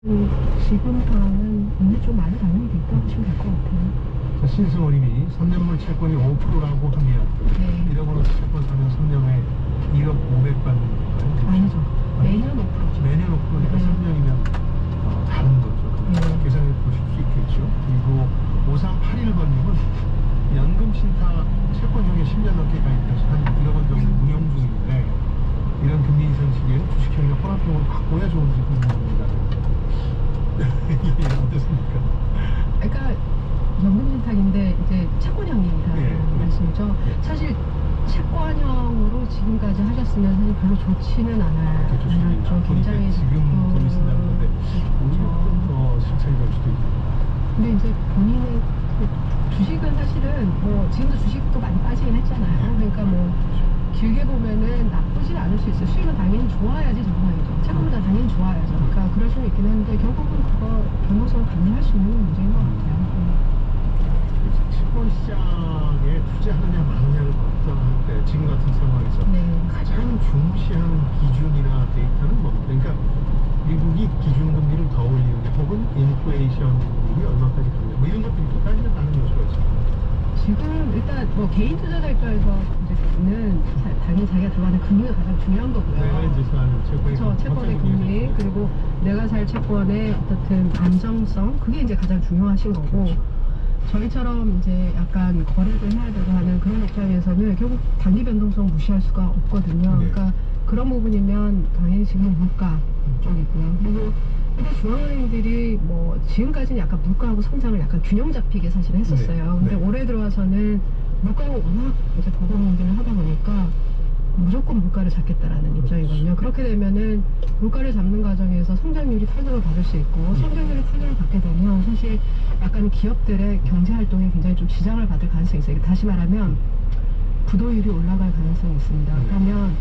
지금 상황은 이미 좀 많이 반영이 됐다고 보시면 될 것 같아요. 자, 신승원님이 3년물 채권이 5%라고 하면 네. 1억 원어치 채권 사면 3년에 1억 500 받는 건가요? 아니죠. 매년 5%죠. 매년 5%니까 네. 3년이면 다른 거죠. 네. 계산해 보실 수 있겠죠. 그리고 5381번님은 연금신탁 채권형에 10년 넘게 가입해서 한 1억 원 정도 운용 중인데 이런 금리 인상 시기에는 주식형이나 혼합형으로 바꿔야 좋은지 궁금합니다. 이게 어떻습니까? 그러니까 연금신탁인데 이제 채권형이라는 네. 말씀이죠. 네. 사실 채권형으로 지금까지 하셨으면 사실 별로 좋지는 않아요. 그렇죠. 좀 굉장히 지금 돈이 쓴다는 건데 오히려 더 실착이 될 수도 있고. 근데 이제 본인의 그 주식은 사실은 뭐 지금도 주식도 많이 빠지긴 했잖아요. 그러니까 뭐 길게 보면은 나쁘진 않을 수 있어요. 수익은 당연히 좋아야지 정상이죠. 채권보다 당연히 좋아야죠. 그러니까 그럴 수는 있긴 한데 결국은 그거 변동성을 감내할 수 있는 문제인 것 같아요. 채권 시장에 투자하느냐 마느냐를 결정할 때 지금 같은 상황에서 네. 가장 중시하는 기준이나 데이터는 뭡니까? 그러니까 미국이 기준금리를 더 올리느냐 혹은 인플레이션이 얼마까지 가느냐 뭐 이런 것들이 또 따지는 다른 요소가 있습니다. 지금 일단 뭐 개인 투자자 입장에서 이제는 당연히 자기가 들어가는 금리가 가장 중요한 거고요. 내가 이제 사는 채권의 그렇죠. 채권의 금리 그리고 내가 살 채권의 어떻든 안정성 그게 이제 가장 중요하신 거고 저희처럼 이제 약간 거래를 해야 되고 하는 그런 입장에서는 결국 단기 변동성 무시할 수가 없거든요. 네. 그러니까 그런 부분이면 당연히 지금 물가 쪽이고요. 그리고 근데 중앙은행들이 뭐 지금까지는 약간 물가하고 성장을 약간 균형 잡히게 사실 했었어요. 네. 근데 네. 올해 들어와서는 물가가 워낙 이제 고공행진을 하다 보니까 무조건 물가를 잡겠다라는 입장이거든요. 그렇게 되면은 물가를 잡는 과정에서 성장률이 타격을 받을 수 있고 성장률이 타격을 받게 되면 사실 약간 기업들의 경제 활동에 굉장히 좀 지장을 받을 가능성이 있어요. 다시 말하면 부도율이 올라갈 가능성이 있습니다. 그러면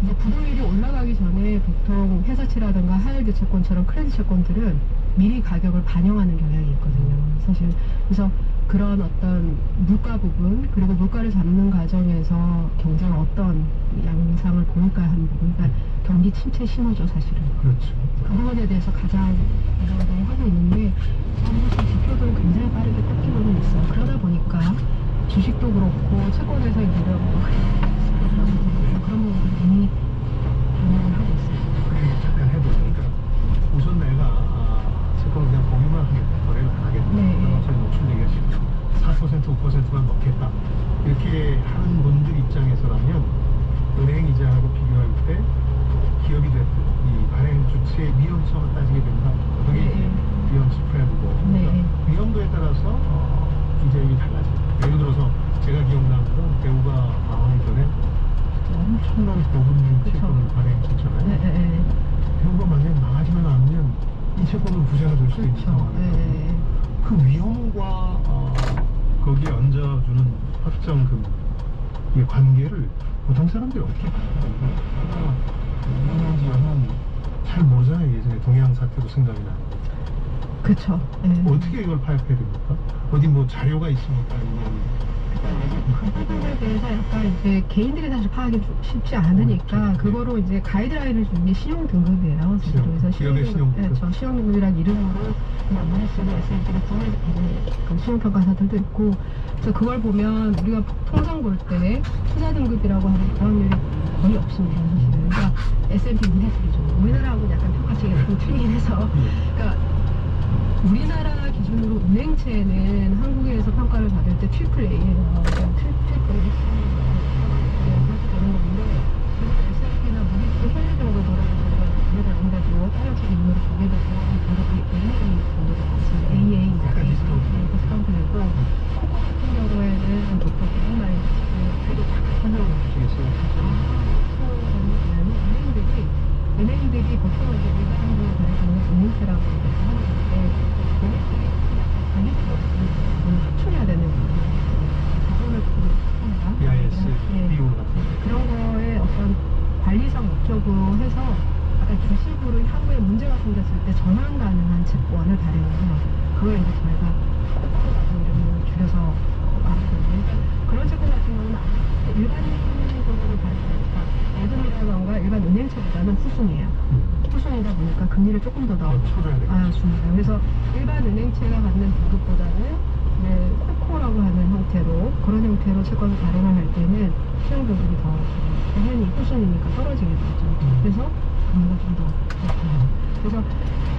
이제 부도율이 올라가기 전에 보통 회사채라든가 하이힐드 채권처럼 크레딧 채권들은 미리 가격을 반영하는 경향이 있거든요. 사실 그래서 그런 어떤 물가 부분 그리고 물가를 잡는 과정에서 경제가 어떤 양상을 보일까 하는 부분, 그러니까 경기 침체 신호죠 사실은. 그렇죠. 그 부분에 대해서 가장 우려를 하고 있는데 사실 지표도 굉장히 빠르게 꺾이고는 있어요. 그러다 보니까 주식도 그렇고 채권에서 이런 그런 부분을 이미 반영을 하고 있어요. 그게 잠깐 해보니까 우선 내가 채권을 그냥 보유만 하겠다 거래를 안 하겠다 네. 저희 노출 얘기하시고 4% 5%만 넣겠다 이렇게 하는 분들 입장에서라면 은행 이자하고 비교할 때 기업이 됐든 이 발행 주체의 위험성을 따지게 된다. 그게 네. 이제 위험 스프레드고 네. 그러니까 위험도에 따라서 이자율이 달라집니다. 예를 들어서 제가 기억나는 건 배우가 망하기 전에 엄청난 고금리 그쵸. 채권을 발행했잖아요. 네. 배우가 만약에 망하지만 않으면 이 채권은 부자가 될 수도 있는 그렇죠. 상황이고 네. 그 위험과 거기에 얹어주는 확정금 이 관계를 보통 사람들이 어떻게 봐요? 유명한지 여는 잘 모르잖아요. 예전에 동해안 사태도 생각이 나는데 그쵸. 네. 어떻게 이걸 파악해야 됩니까? 어디 뭐 자료가 있습니까? 아니면 그 부분에 대해서 약간 이제 개인들이 사실 파악이 좀 쉽지 않으니까 그렇죠. 그거로 이제 가이드라인을 주는 게 신용 등급이에요. 사실. 그래서 기업의 신용 등급. 네, 저 신용 등급이란 이름으로 마이너스로 S&P를 구할 그 신용 평가사들도 있고 그래서 그걸 보면 우리가 통상 볼 때 투자 등급이라고 하는 불확률이 거의 없습니다. 사실은. 그러니까 S&P 200이죠. 우리나라하고는 약간 평가 체계가 좀 틀리긴 해서 그러니까 우리나라 기준으로 은행채는 한국에서 평가를 받을 때 트리플 A예요. 트리플 A 그렇게 되는 건데 그래서 S&P나 무리수 현실적으로 돌아가는 우리가 아무래도 다른 쪽 인물을 보게 되고 등급이 AA 정도가 많습니다. AA, 약간 디스카운트 되고 코코 같은 경우에는 보통 마이너스 그리고 약간 아시겠어요? 은행들이 보통 이제 일반적으로 가는 은행채라고 하는데 은행들이 단기적으로 돈을 합쳐야 되는 자본을 합니다. BIS 예. 비용 같은 거. 그런 거에 어떤 관리상 목적으로 해서 약간 주식으로 향후에 문제가 생겼을 때 전환 가능한 채권을 발행해서 그걸 이제 저희가 코코라고 이름을 줄여서 그러니까 그런 채권 같은 경우는 일반적으로 봤을 때 예금이라던가 일반 은행채보다는 후순이에요. 후순이다 보니까 금리를 조금 더 쳐줘야 되겠죠. 줍니다. 그래서 일반 은행채가 갖는 등급보다는 코코라고 하는 형태로 그런 형태로 채권을 발행을 할 때는 시장 등급이 더 당연히 후순이니까 떨어지게 되죠. 그래서 금리가 좀 더 높아요. 그래서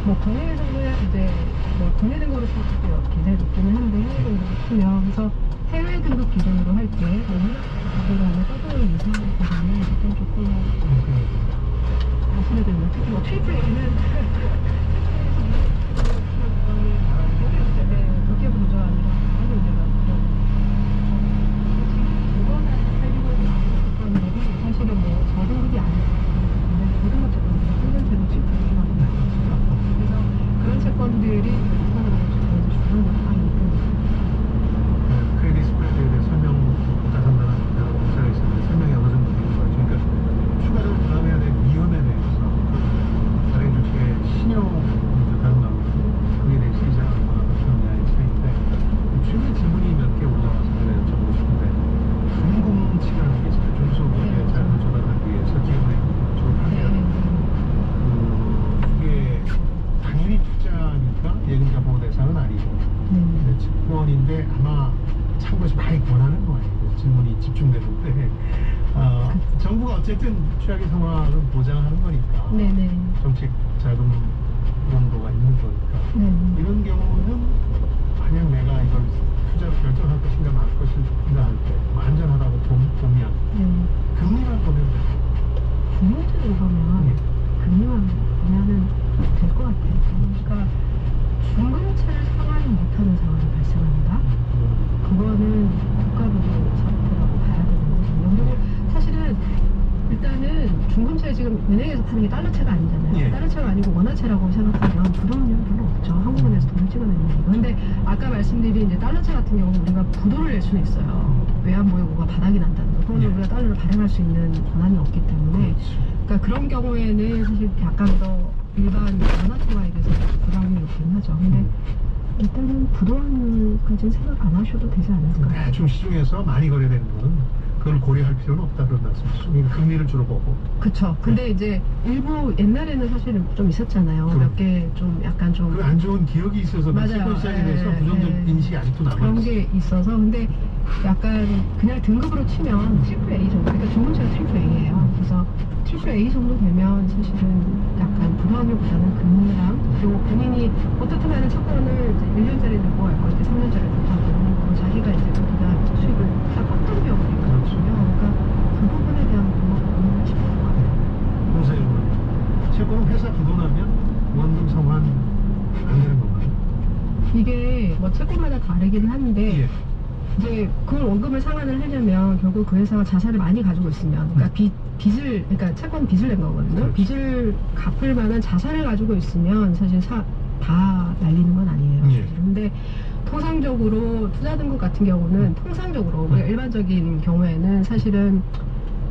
뭐 국내에서는 이제 뭐 국내 등급으로 생각해요. 굉장히 높기는 한데 해외 등급이 크면 그래서 해외 등급 기준으로 할 때 우리가 하는 더블 이상보다는 조금 아시게 되면 특히 뭐 트리플 A는 그렇게 보조하는 하는 문제가 이거나 살리고 있는 것들이 사실은 뭐 저등급이 아니에요. 근데 고등급 채권은 한전채로 트리플 A가 그래서 그런 채권들이 우선으로 주는 것도 많이 있거든요. 크레딧 스프레드에 대해 설명 자산단한 공사가 있었는데 설명이 어느 정도 되는 거죠. 그러니까 추가적으로 다음해야 될 위험에 대해서 발행 주체의 신용 문제 다른 나오고 그에 대해 시장을 얼마나 그러냐의 차이인데 최근 질문이 몇 개 올라와서 제가 여쭤보고 싶은데 궁금치라는 게 있어요. 중소기업에 잘 조달하기 위해서 기업에 조달하면 그게 당연히 투자니까 예금자 보호 대상은 아니고 근데 증권인데 아마 참고해서 많이 권하는 거예요. 질문이 집중되는데 정부가 어쨌든 최악의 상황은 보장하는 거니까 네네. 정책 자금 용도가 있는 거니까 이런 경우는 만약 내가 이걸 투자로 결정할 것인가 말 것인가 할 때 안전하다고 보면 금리만 보면 돼요. 금융제로 가면 금리만 보면은 될 것 같아요. 그러니까 중금채를 상환 못하는 상황이 발생합니다. 그거는 국가부도 사업이라고 봐야 되는 거거든요. 그리고 사실은 일단은 중금채 지금 은행에서 파는 게 달러채가 아니잖아요. 달러채가 아니고 원화채라고 생각하면 부도는 별로 없죠. 한국은행에서 돈을 찍어내는 거. 근데 아까 말씀드린 이제 달러채 같은 경우는 우리가 부도를 낼 수는 있어요. 외환보유고가 바닥이 난다는 거. 그러면 우리가 달러를 발행할 수 있는 권한이 없기 때문에 그러니까 그런 경우에는 사실 약간 더 일반 원화채와에 대해서 부담이 높긴 하죠. 근데 일단은 부도환까지는 생각 안 하셔도 되지 않을까. 대충 시중에서 많이 거래되는 거는 그걸 고려할 필요는 없다 그런 말씀이시죠. 그러니까 금리를 주로 보고. 그쵸. 근데 이제 일부 옛날에는 사실은 좀 있었잖아요. 몇 개 좀 약간 좀. 그 안 좋은 기억이 있어서 채권 시장에 대해서 부정적 인식이 아직도 남아있어요. 그런 게 있어서. 근데 약간 그냥 등급으로 치면 트리플 A 정도. 그러니까 중금채가 트리플 A예요. 그래서 트리플 A 정도 되면 사실은 약간 부도환율보다는 금리랑 그리고 본인이 어떻든 간에 채권을 이제 1년짜리 들고 갈 건데 3년짜리 들고 가고 그리고 자기가 이제 거기다 수익을 딱 꿨던 경우가 있거든요. 그러니까 그 부분에 대한 고민을 하실 것 같아요. 공사일은 채권은 회사 부도나면 원금 상환 안 되는 건가요? 이게 뭐 채권마다 다르긴 한데 이제 그 원금을 상환을 하려면 결국 그 회사가 자산을 많이 가지고 있으면 그러니까 빚을 그러니까 채권 빚을 낸 거거든요. 그렇죠. 빚을 갚을 만한 자산을 가지고 있으면 사실 다 날리는 건 아니에요. 근데 통상적으로 투자 등급 같은 경우는 통상적으로 우리가 일반적인 경우에는 사실은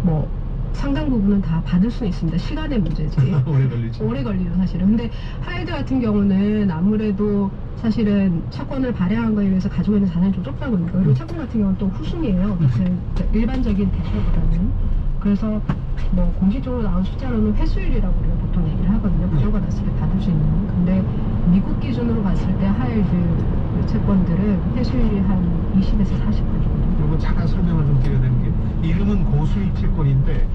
뭐 상당 부분은 다 받을 수는 있습니다. 시간의 문제지. 오래 걸리죠. 오래 걸리죠, 사실은. 근데 하이드 같은 경우는 아무래도 사실은 채권을 발행한 거에 비해서 가지고 있는 자산이 좀 적다 보니까. 그리고 채권 같은 경우는 또 후순이에요. 일반적인 대표보다는. 그래서 뭐 공식적으로 나온 숫자로는 회수율이라고 우리가 보통 얘기를 하거든요. 부도가 났을 때 받을 수 있는. 근데 미국 기준으로 봤을 때 하이드 채권들은 회수율이 한 20에서 40% 정도. 그리고 잠깐 설명을 좀 드려야 되는 게 이름은 고수익 채권인데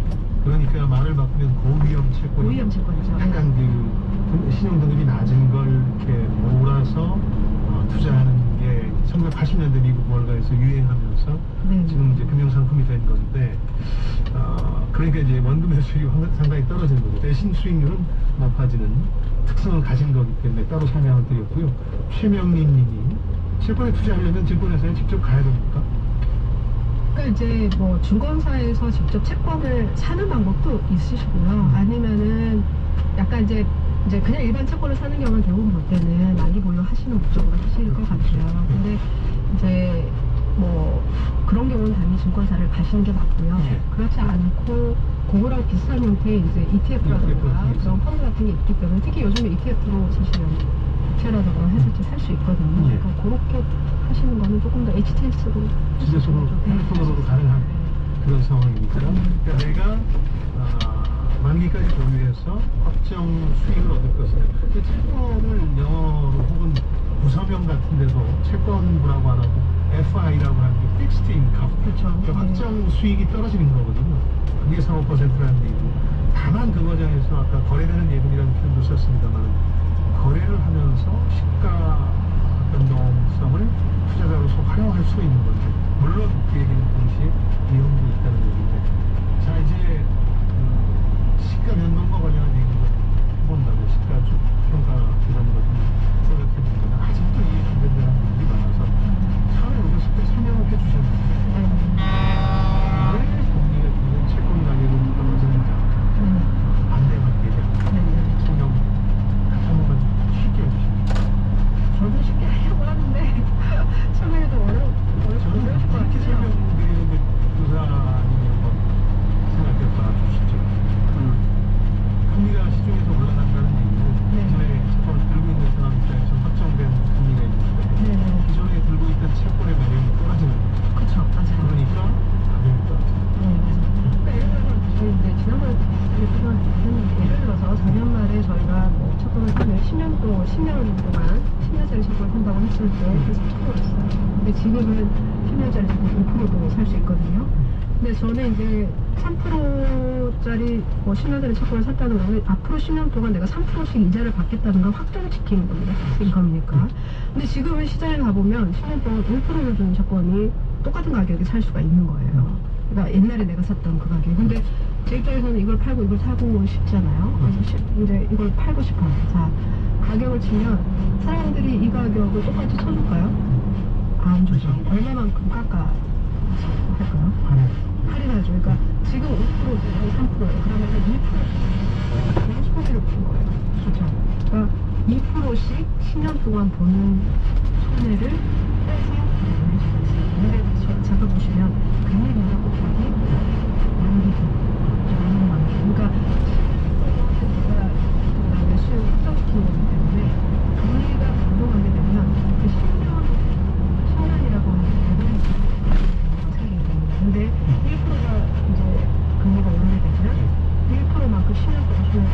그러니까 말을 바꾸면 고위험 채권. 고위험 채권이죠. 약간 그 신용 등급이 낮은 걸 이렇게 몰아서 투자하는 게 1980년대 미국 월가에서 유행하면서 지금 이제 금융상품이 된 건데 그러니까 이제 원금 회수율이 상당히 떨어지는 거죠. 대신 수익률은 높아지는 특성을 가진 거기 때문에 따로 설명을 드렸고요. 최명림 님이 채권에 투자하려면 증권회사에 직접 가야 됩니까? 그러니까 이제 뭐 증권사에서 직접 채권을 사는 방법도 있으시고요. 아니면은 약간 이제 그냥 일반 채권을 사는 경우는 대부분 볼 때는 만기 보유 하시는 목적으로 하실 것 같아요. 근데 이제 뭐 그런 경우는 당연히 증권사를 가시는 게 맞고요. 그렇지 않고 그거랑 비슷한 형태의 이제 ETF라든가 그런 펀드 같은 게 있기 때문에 특히 요즘에 ETF로 사실은 부채라든가 해서 이제 살 수 있거든요. 예. 그러니까 그렇게 하시는 거는 조금 더 HTS로 지속적으로 핸드폰으로도 가능한 그런 상황이니까. 그러니까 내가 만기까지 보유해서 확정 수익을 얻을 것이다. 그 채권을 영어로 혹은 부서명 같은 데서 채권부라고 안 하고 FI라고 하는 게 Fixed Income. 그렇죠. 그러니까 확정 수익이 떨어지는 거거든요. 그게 4, 5%라는 얘기고. 다만 그 과정에서 아까 거래되는 예금이라는 표현도 썼습니다만 거래를 하면서 시가 변동성을 투자자로서 활용할 수 있는 건데 물론 그에게는 동시에 위험도 있다는 얘기인데 자 이제 시가 변동과 관련한 얘기를 해본다면 시가 쪽 평가 기관 같은 생각해보면 아직도 이해 안 된다는 분들이 많아서 처음에 오셨을 때 설명을 해주셨는데 왜 금리가 지금 채권 가격은 떨어지는지 반대 관계냐 설명 한 번만 쉽게 해주시죠. 저도 쉽게 하려고 하는데 설명해도 어려우실 저는 것 그렇게 같아요. 설명드리는데 교사님이 한번 생각해 봐주시죠. 금리가 시중에서 올라간다는 얘기는 네. 기존에 채권을 들고 있는 사람 입장에서 확정된 금리가 있는데 네네. 기존에 들고 있던 채권의 매력이 떨어지는 거예요. 그쵸, 맞아요. 그러니까 가격이 떨어져요. 네, 맞아요. 그러니까 예를 들어서 저희 이제 지난번에 예를 들어서 작년 말에 저희가 뭐 채권을 사면 10년 동안 10년짜리 채권을 산다고 했을 때 3%였어요. 근데 지금은 10년짜리 채권 5%도 살 수 있거든요. 근데 저는 이제 3%짜리 뭐 10년짜리 채권을 샀다는 거는 앞으로 10년 동안 내가 3%씩 이자를 받겠다는 걸 확정시키는 겁니다. 인컴이니까. 근데 지금은 시장에 가보면 10년 동안 1%를 주는 채권이 똑같은 가격에 살 수가 있는 거예요. 그러니까 옛날에 내가 샀던 그 가격. 근데 제 입장에서는 이걸 팔고 이걸 사고 싶잖아요. 그래서 이제 이걸 팔고 싶어요. 자, 가격을 치면 사람들이 이 가격을 똑같이 쳐줄까요? 안 주죠. 얼마만큼 깎아 할까요? 할인하죠. 그러니까 지금 5%잖아요, 3%예요. 그러면 2%씩 소비를 푸는 거예요. 그렇죠. 그러니까 2%씩 10년 동안 버는 손해를 빼서 내는 수가 있어요. 근데 잠깐 보시면 금리 변화 곱하기 만기금. 그러니까 10년 동안 내가 내 수익을 확정시키는 거기 때문에 금리가 변동하게 되면 그 10년이라고 하는 대단히 차이가 됩니다. 근데 1%가 이제 금리가 오르게 되면 1%만큼 10년 동안 수익을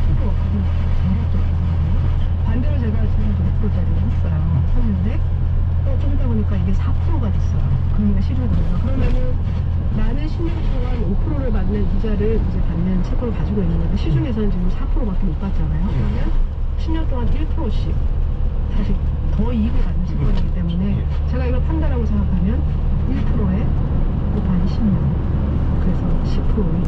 크게 없어지는 매력적이거든요. 반대로 제가 지금 5%짜리를 샀어요. 샀는데 좀 이따 보니까 이게 4%가 됐어요. 금리가 시중금리가. 그러면은 나는 10년 동안 5%를 받는 이자를 이제 받는 채권을 가지고 있는 건데 시중에서는 지금 4%밖에 못 받잖아요. 그러면 10년 동안 1%씩 사실 더 이익을 받는 채권이기 때문에 제가 이걸 판다라고 생각하면 1%에 곱하기 10년. 그래서 10%의